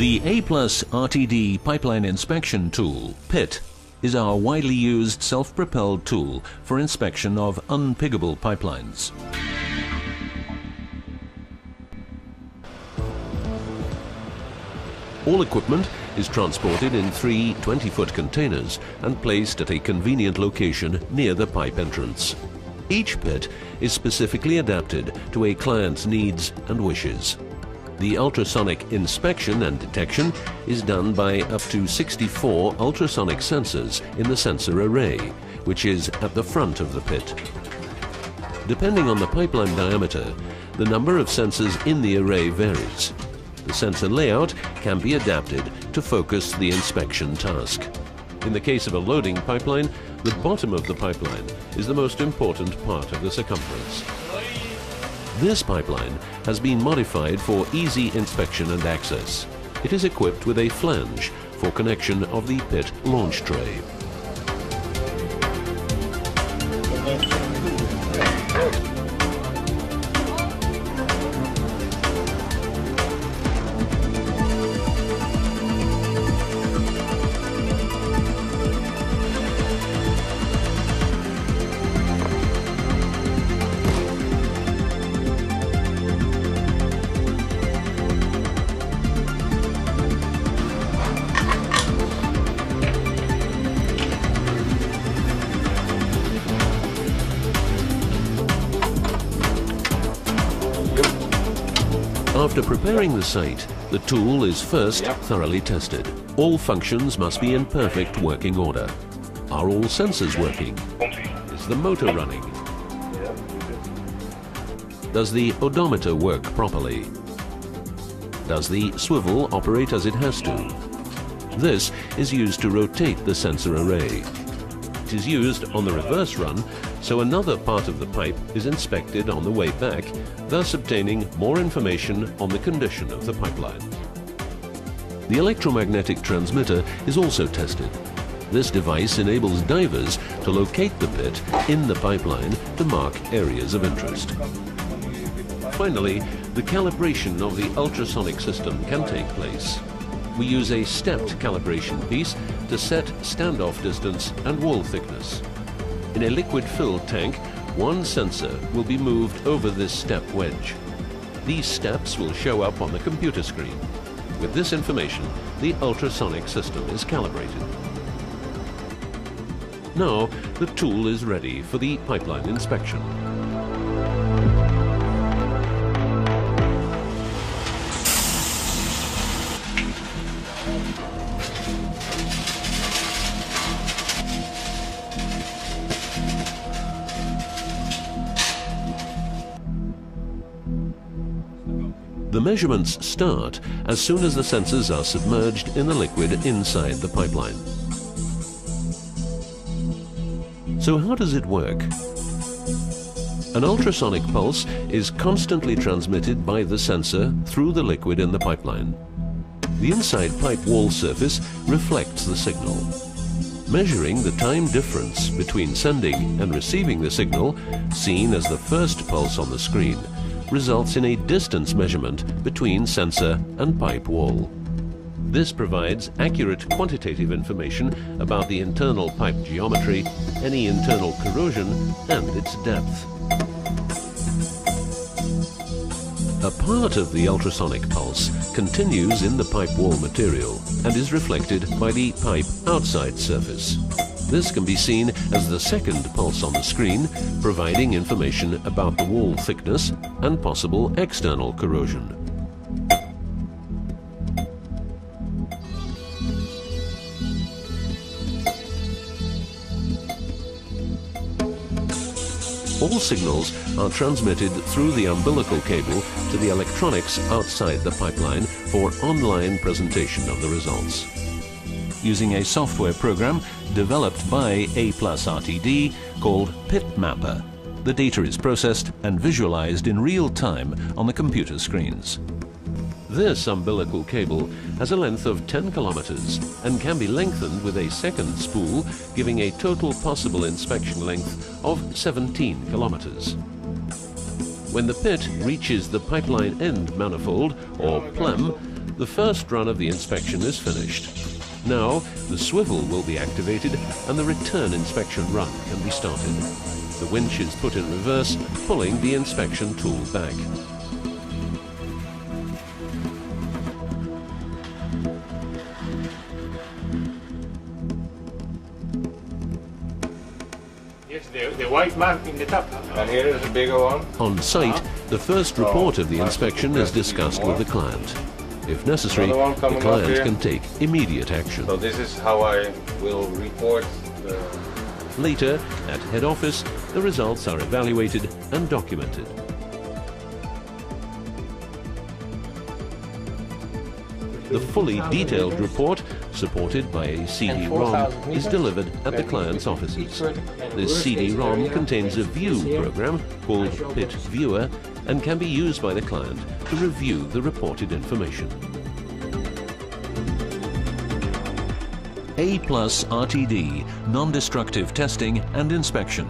The Applus RTD pipeline inspection tool, PIT, is our widely used self-propelled tool for inspection of unpiggable pipelines. All equipment is transported in 3 20-foot containers and placed at a convenient location near the pipe entrance. Each pit is specifically adapted to a client's needs and wishes. The ultrasonic inspection and detection is done by up to 64 ultrasonic sensors in the sensor array, which is at the front of the pit. Depending on the pipeline diameter, the number of sensors in the array varies. The sensor layout can be adapted to focus the inspection task. In the case of a loading pipeline, the bottom of the pipeline is the most important part of the circumference. This pipeline has been modified for easy inspection and access. It is equipped with a flange for connection of the pit launch tray. After preparing the site, the tool is first thoroughly tested. All functions must be in perfect working order. Are all sensors working? Is the motor running? Does the odometer work properly? Does the swivel operate as it has to? This is used to rotate the sensor array. It is used on the reverse run, so another part of the pipe is inspected on the way back, thus obtaining more information on the condition of the pipeline. The electromagnetic transmitter is also tested. This device enables divers to locate the pit in the pipeline to mark areas of interest. Finally, the calibration of the ultrasonic system can take place. We use a stepped calibration piece to set standoff distance and wall thickness. In a liquid-filled tank, one sensor will be moved over this step wedge. These steps will show up on the computer screen. With this information, the ultrasonic system is calibrated. Now, the tool is ready for the pipeline inspection. The measurements start as soon as the sensors are submerged in the liquid inside the pipeline. So how does it work? An ultrasonic pulse is constantly transmitted by the sensor through the liquid in the pipeline. The inside pipe wall surface reflects the signal. Measuring the time difference between sending and receiving the signal, seen as the first pulse on the screen, results in a distance measurement between sensor and pipe wall. This provides accurate quantitative information about the internal pipe geometry, any internal corrosion, and its depth. A part of the ultrasonic pulse continues in the pipe wall material and is reflected by the pipe outside surface. This can be seen as the second pulse on the screen, providing information about the wall thickness and possible external corrosion. All signals are transmitted through the umbilical cable to the electronics outside the pipeline for online presentation of the results. Using a software program developed by Applus RTD called Pit Mapper, the data is processed and visualized in real time on the computer screens. This umbilical cable has a length of 10 kilometers and can be lengthened with a second spool, giving a total possible inspection length of 17 kilometers. When the pit reaches the pipeline end manifold, or plem, The first run of the inspection is finished. Now, the swivel will be activated and the return inspection run can be started. The winch is put in reverse, pulling the inspection tool back. Yes, the white mark in the top. And here is a bigger one. On site, the first report of the inspection is discussed with the client. If necessary, the client can take immediate action. So this is how I will report the... Later, at head office, the results are evaluated and documented. The fully detailed report, supported by a CD-ROM, is delivered at the client's offices. This CD-ROM contains a view program called PIT Viewer and can be used by the client to review the reported information. Applus RTD, non-destructive testing and inspection.